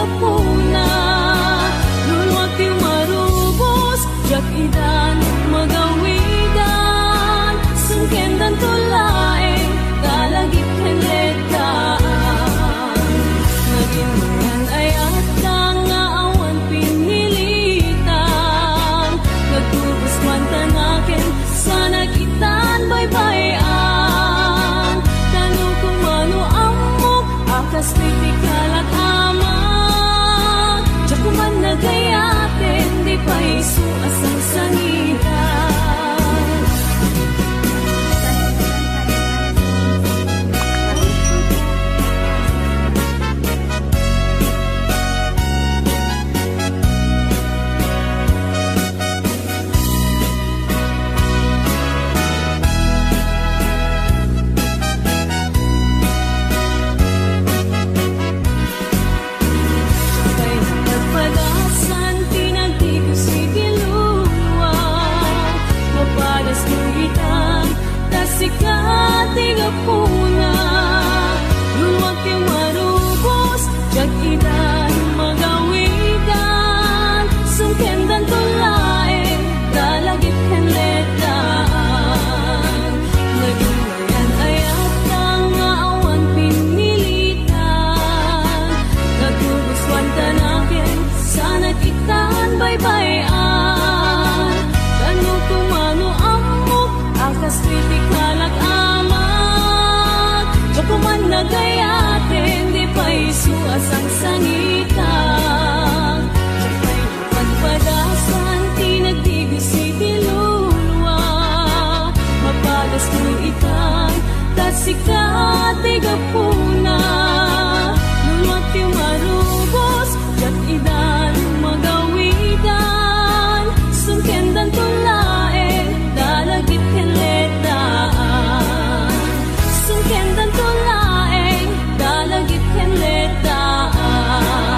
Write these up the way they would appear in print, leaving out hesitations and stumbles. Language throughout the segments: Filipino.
gapuna. Lulwat yung marubos, jak idan magawidan. Sungkendan tulaeng, kalagip henletaan. Naging mayan ay at nga awan pinilitan. Nagtubos man tanakin, sana kitan baybayan. Tanong kung ano amok, akas kritikal at aman. Diyak kuman nagayatin, di pa isu asang sangitan. Sikati gapuna, lulwat yung marubos, jak idan magawidan. Sungkendan tulaeng, dalagip henletaan. Naging mayan ay at nga awan pinilitan. Nagtubos tanakin, sana kitan baybayan. Tanong kung ano amok, akas kritikal at amat. Diyak kuman nagayatin, di pa isu asang sangitan. Diyak pa'y napagpadasan, tinagtigos si Dilulwa. Mapagas kong itan, tasikati gapuna. Lulwat yung marubos, jak idan magawidan. Sungkendan tulaeng, dalagip henletaan. Sungkendan tulaeng, dalagip henletaan.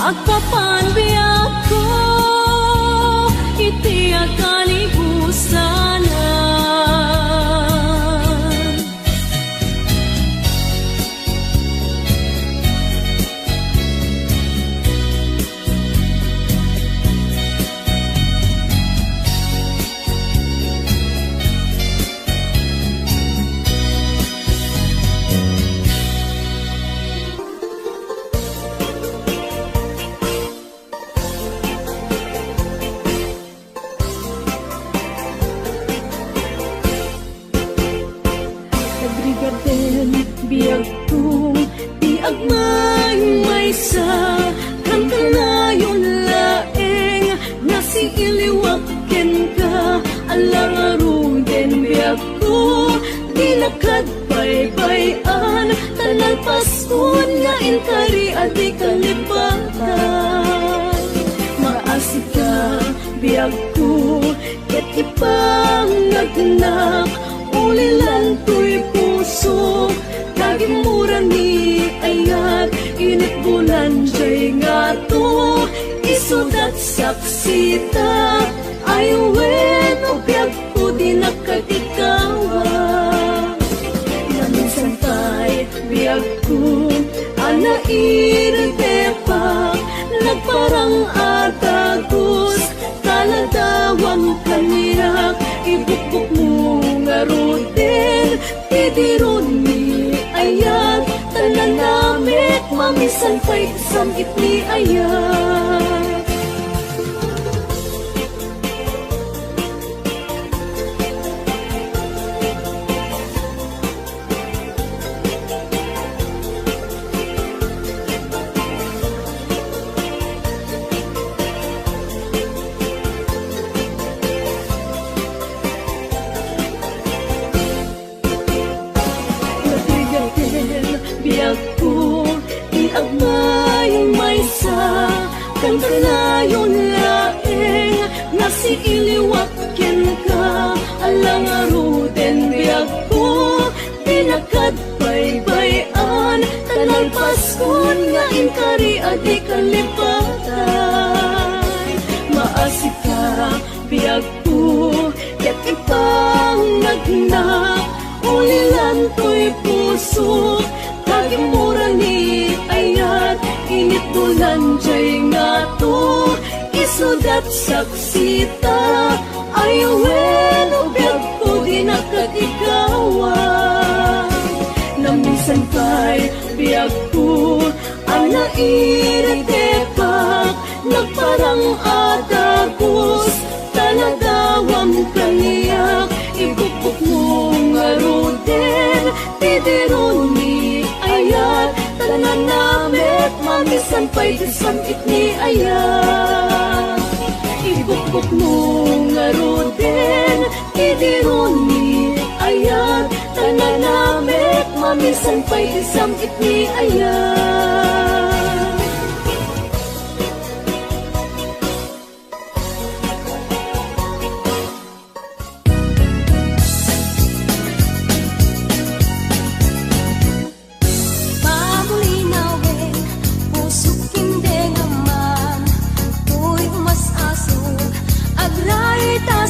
Agpapan biyak ko, iti akanibusanan. Nagrigaden, biyag kong di agmay maysa, kan kanayon laeng, nasi iliwaken ka, alang aruden biyag ko, di lakad baybayan, tanalpason nga inkari at di kalipatan. Maasig ka, biyag ko, ket ipangagnak, ulilan to'y puso, kagimura ni ayat, init bulan jay nga to, isudat saksita, ayuwen o biyag ko di nakatikawa. Naminsan tay, biyag ko, anairitepak, nagparang atagos, taladawang kaniyak, ibukbuk mo nga ruten, tidiron ni ayat, tananamit, mamisan pa'y samit ni ayat. Biyag ko, di agmayong maysa, kan kanayon laeng, nasi iliwaken ka, alang aruden biyag ko, tinakad baybayan, tanalpaskon nga inkari adi kalipatay. Maasik ka, biyag ko, ket ipangagnak, ulilan to'y puso, kagimura ni ayat, init bulan jay nga to, isudat saksita, ayuwen o biyag ko di nakatikawa. Naminsan pa'y biyag ko, anairitepak, nagparang atagos, taladawang kaniyak, ibukbuk mo nga ruden, tidiron ni ayat, tananamit, mamisan pa'y samit ni ayat. Ibukbuk mo nga ruden, tidiron ni ayat, tananamit, mamisan pa'y samit ni ayat.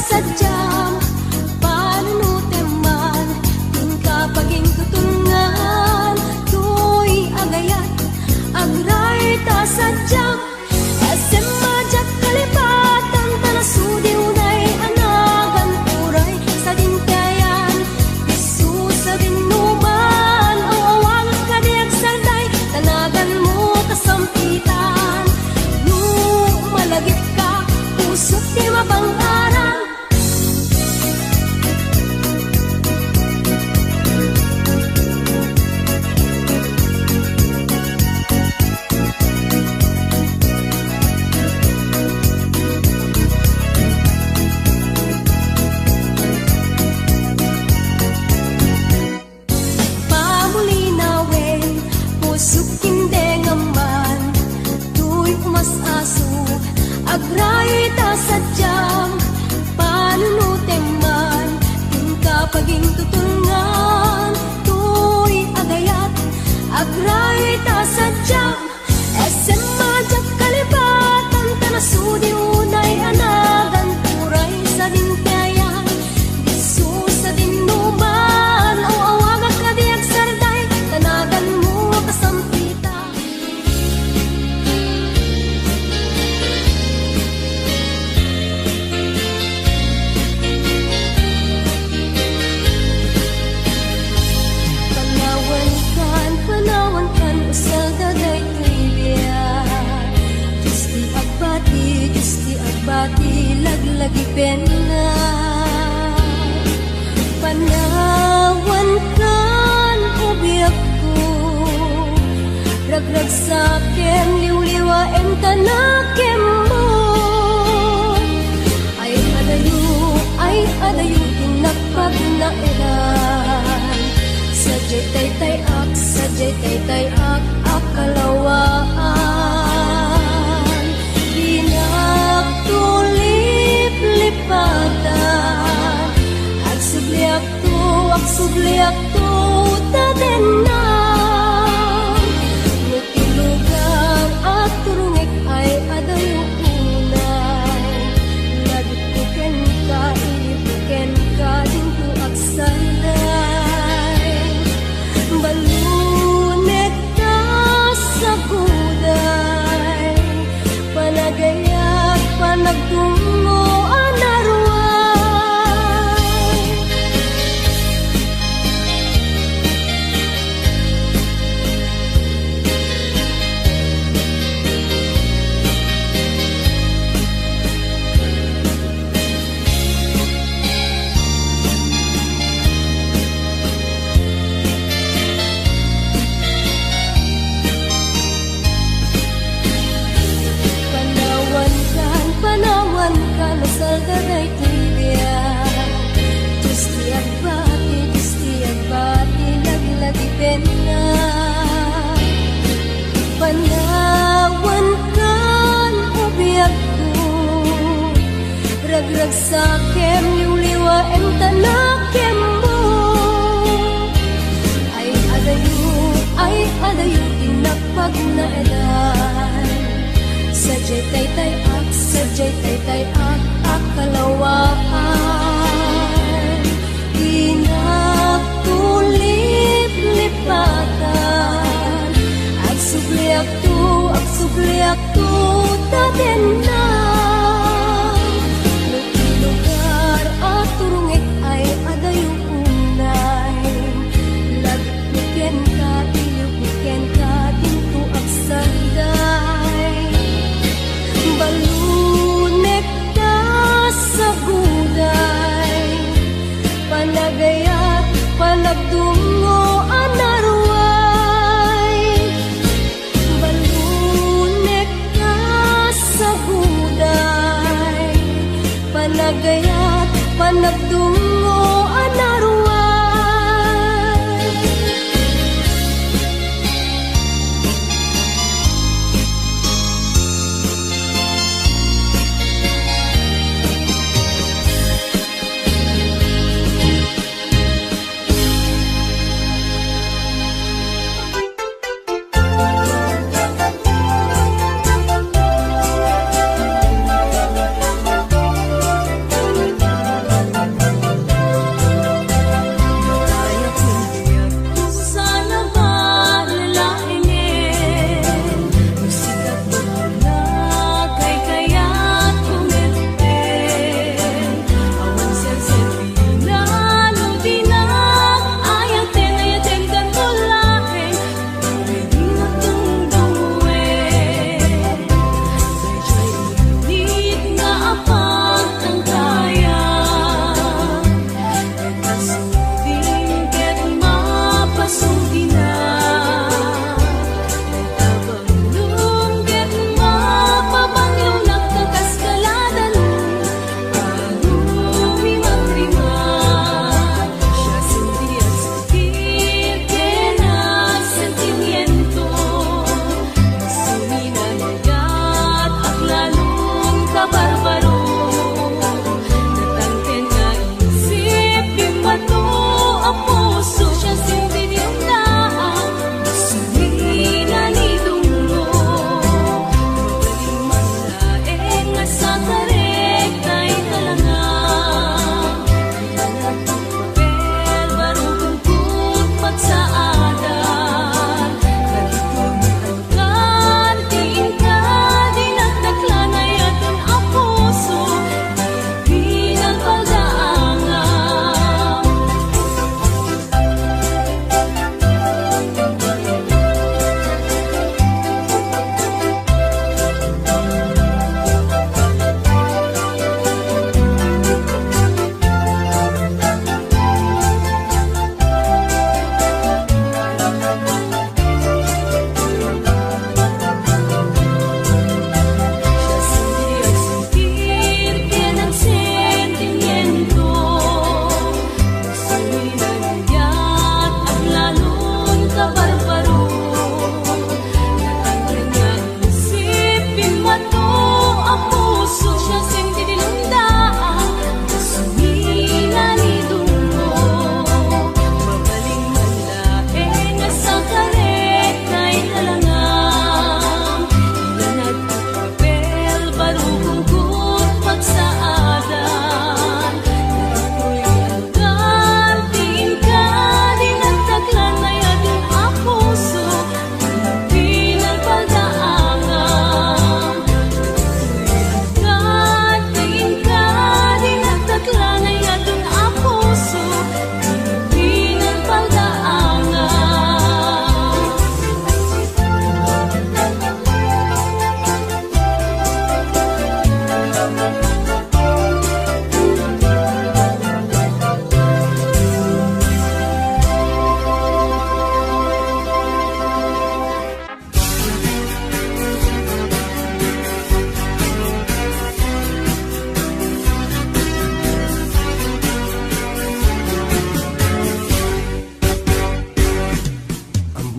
Sadyang panunutin man, tingkapaging tutungan, tuy agayat, bati laglagi pena panawan kan ubiak ko ragrag sa kem liwliwaen tanakem mo ay adayo tinakpag na eran sadyay tay ak akalawaan dinagtulip lipatan agsubliak to tadenan nutilugang at turungik ay adayo unay lagit buken ka ilibuken ka dinto agsanay balunet ka sa kuday panagayat panagtungo anarway panawan ka masaldaray tibiya Justi agbati laglagi pena panawan kan ubiak ko ragrag sa kem liwliwaen tanakem mo ay adayo tinakpag na edan sadyay tay ak akalawaan dinagtulip lipatan agsubliak to tadenan lugar at turungik ay adayong unay lagbuken ka ilibuken ka dinto agsanday balunek ka sa guday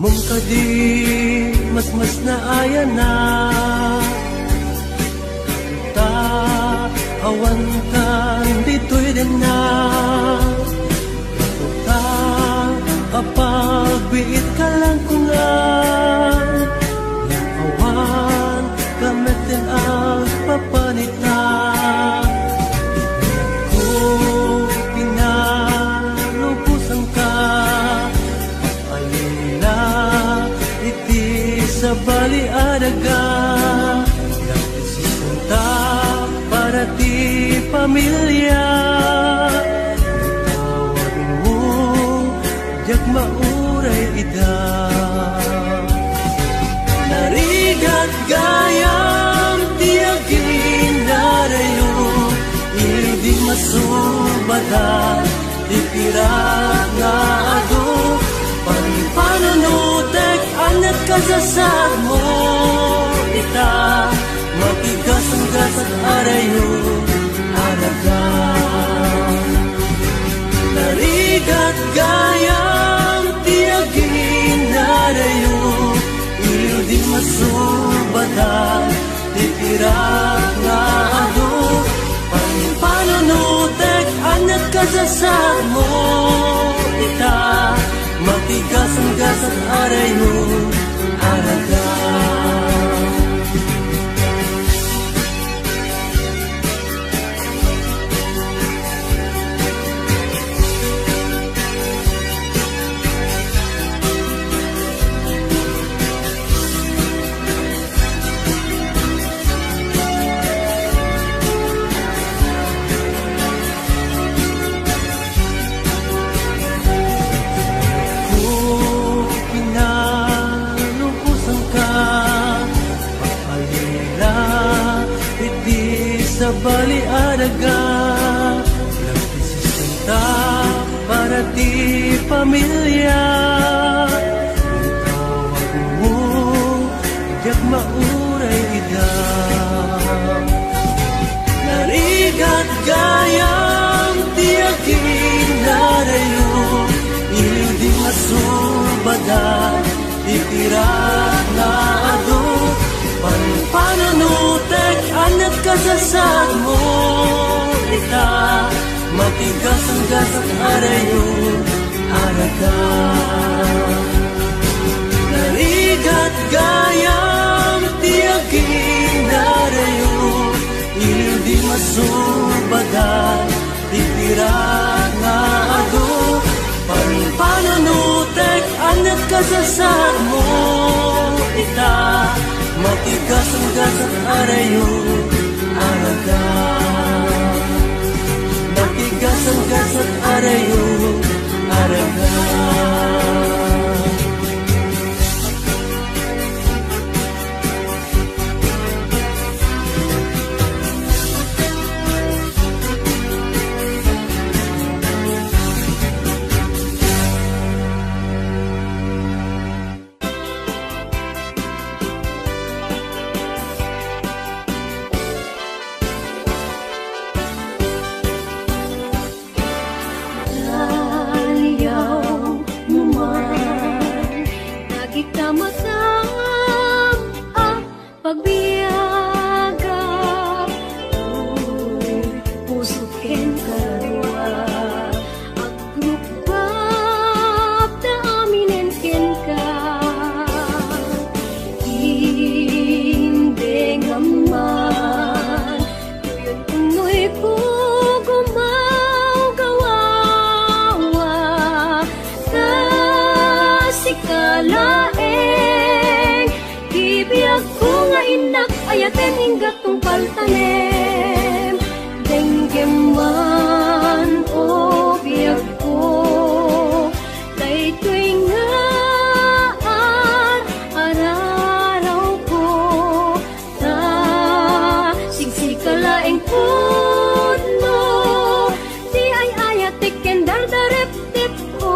Mong kadi mas na aya na ta awan kan ditoy din na ta apagbiit ka lang kungan yang awan kamitin ang papanita ko pinalupusan ka alila iti sa bali adaga nagsisinta para ti pamilya tawagin mo diag mauray ida narigat gayam tiag ginarayo hindi masubada ipirat na ado panipanunutek anak kasasad mo kita matigas ang gasat arayo araga narigat gayam tiagin arayo hindi masubada ipirat na ado panipanunutek anak kasasad mo kita matigas ang gasat arayo araga sa bali adaga nagsisinta para ti pamilya tawag mo diag mauray ida narigat gayam tiag ginarayo hindi masubada ipirat na ado pananutek anak kasasad mo kita matigas ang gasat arayo araga narigat gayam tiag ginarayo hindi masubada ipirat na ado pananutek anak kasasad mo kita matigas ang gasat arayo araga matigas ang gasat arayo araga pagbiyaga puso ken kalwa agrupap na aminen ken ka hindi ngaman yun unoy ko gumaw gawawa kasikalaeng kibiyag ko nga inak ayaten hingga tong paltanem denggem man o biyag ko daytoy nga araraw ko ta sigsikalaeng pudno di ay ayatek ken dardarep-tip ko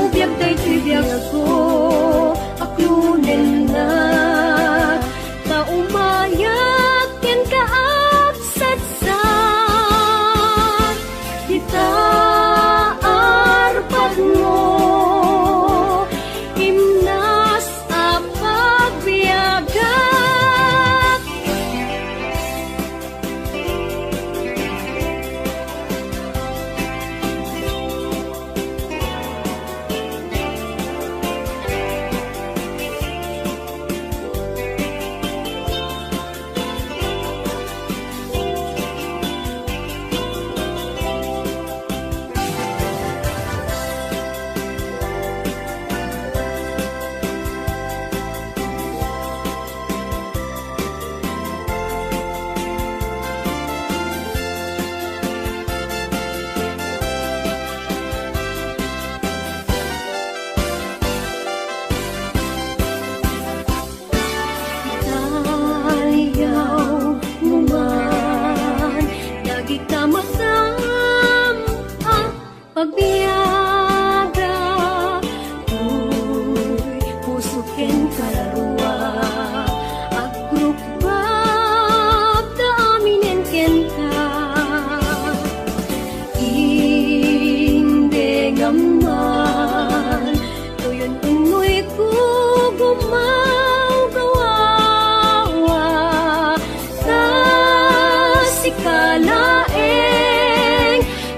ubiyag daytoy biyag ko aklunen na umayak ken ka Ngano'y gugumaw-gawawa sa sikalaeng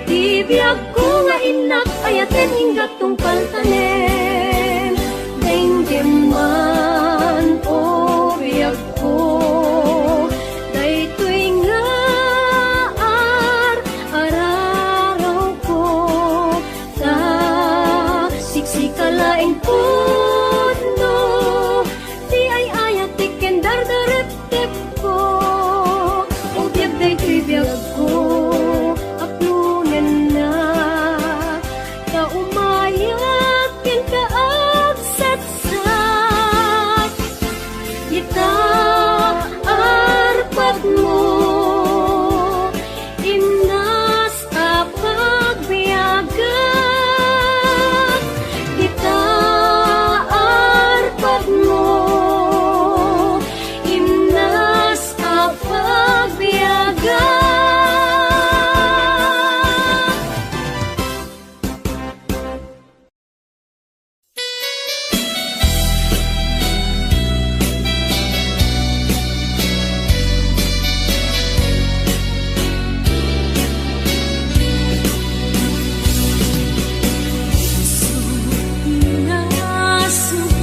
tibiyag ko nga inak ayaten hinggat tungkal tanem Dengdem man o biyag ko daytoy nga araraw ko sa siksikalaeng puno di ay ayat tiken dardaretep ko o biyag daytoy biyag ko aplunen na ta umayat ken kaagsat-sat ita arpat mo inas apagbiagat ita arpat mo inas apagbiagat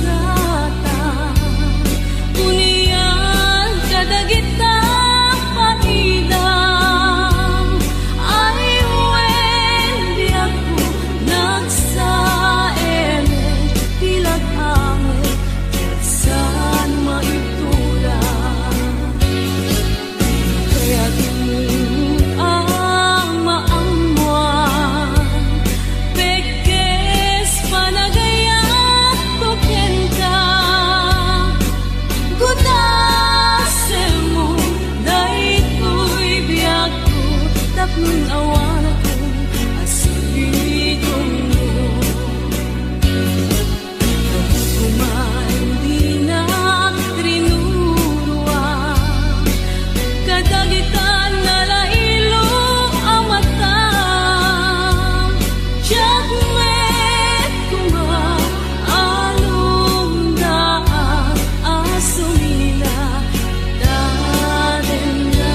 Nasugatan, unian kadagitang paidang, ay wen di ako nagsaele, tilag angit, saan maitulang. Kaya tingin ang maamuan, pekes panagayat ko kenta, gudasem mo, daytoy biyag ko, tapnon awan akong asibidong mo. Kuman di na trinuruan, kadagitan na lailo ang mata. Diyak met kumaalong daan, asumila daden na.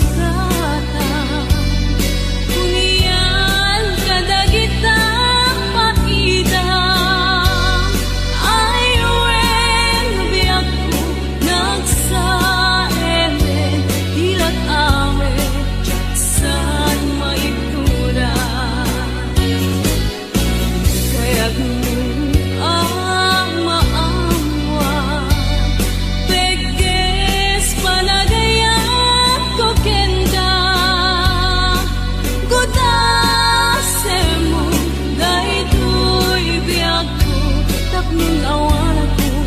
Nasugatan, unian kadagitang paidang, ay wen biyag ko nagsaele, tilag amen, saan maitulang. Kaya ang maamuan, pekes panagayat ko kenda, gudasem mo, daytoy biyag ko, tapnon awan akong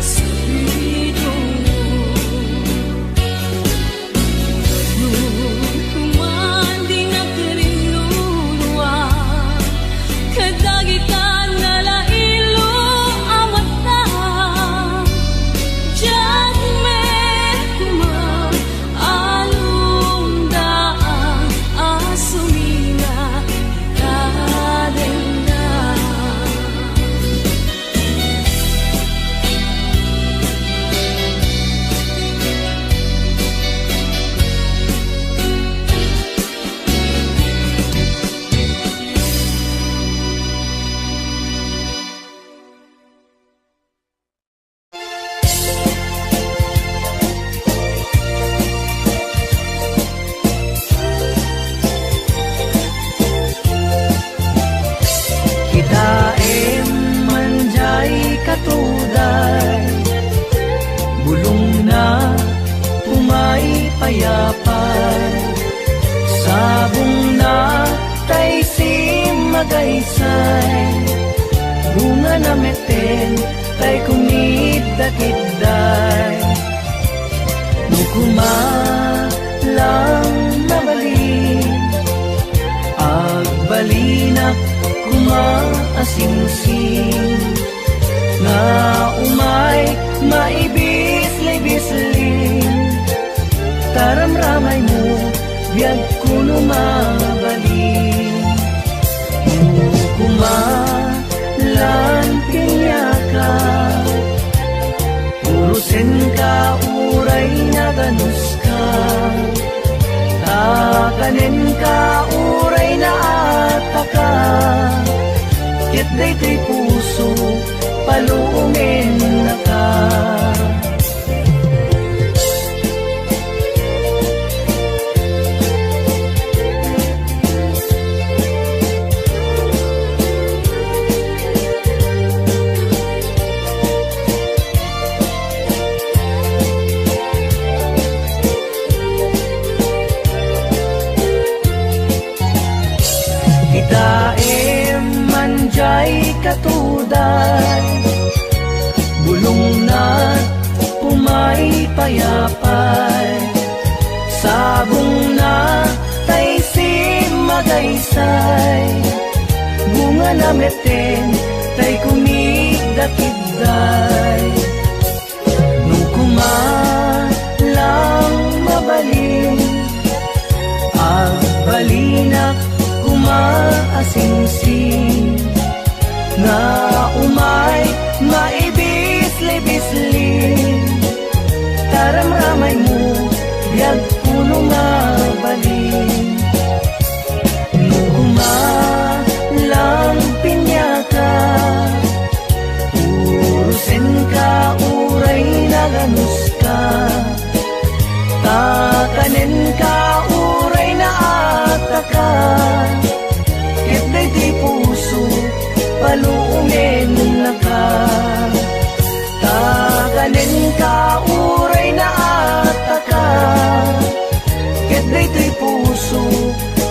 asibidong mo. Kuman di na karinuruan, kadagitan na lailo ang mata. Diyak met kumaalong daan, asumila daden na. Kitaem manjay katuday, bulong na umay payapay, sabong na tay simagaysay, bunga na meten tay kumidakidday. Nukuma lang nabalin, agbalinak kuma maasingsing nga umay maibis-libisling taramramay mo biyag kuno mabalin kumalan pinyaka urusin ka uray na ganus ka takanin ka uray na ataka ket daytoy puso paluongin na ka Daem manjay katuday bulong na pumay payapay sabong na tay si magaysay bunga na meten tay kumigdakigday nung kumalang mabalin ang balinak maasingsing nga umay maibis-libisling taramramay mo biyag puno nga balin nung kumalang pinyaka urusin ka uray na ganus ka takanin ka uray na ataka di puso paluungin na ka takanin ka uray na ataka ket daytoy puso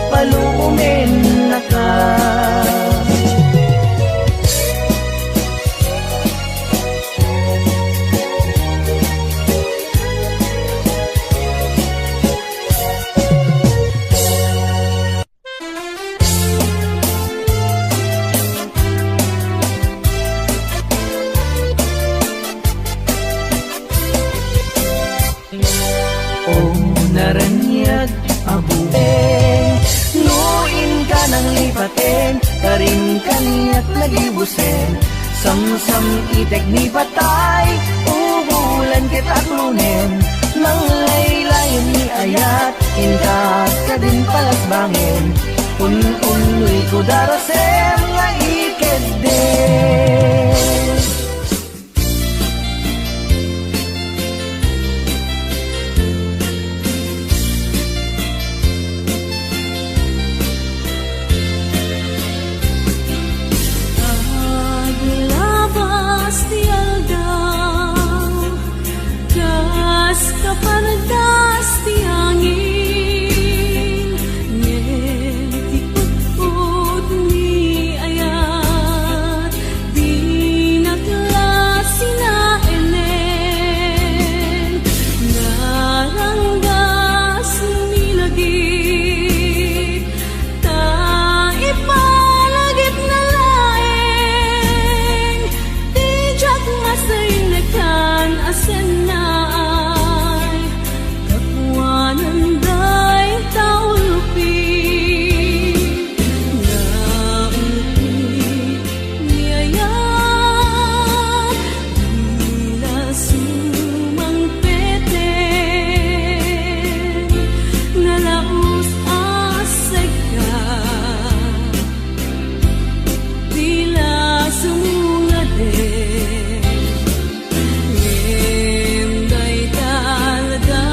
paluungin na ka naranyag abubeng nuin ka ng lipaten karin kaniyak nagibusen samsam itek ni patay ubulan kitak lunen nang laylayan ni ayat inkat ka din palasbangin un-unoy ko darasem nga ikedden Kapardas ti angin ngem ti putput ni ayat di naklas sinaenen naranggas nilagit ta ipalagip na laeng di jak masay nekan asen na nanday taulupi naumpi niyayat nila sumang peten nalaus asagka tila sumungade ngemday talaga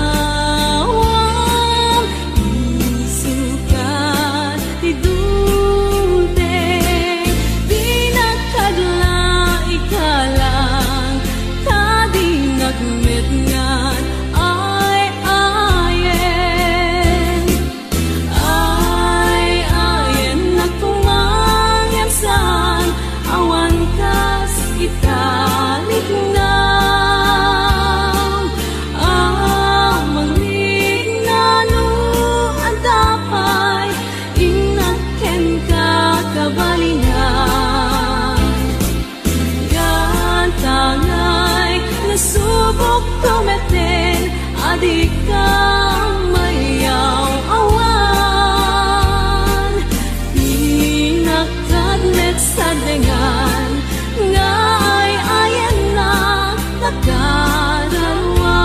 kabalingan adi ka mayaw awan pinakadnet sa dengan nga ay ayan na nagkararwa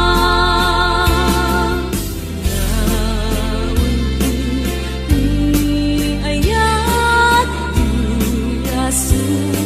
ni ayat di rasul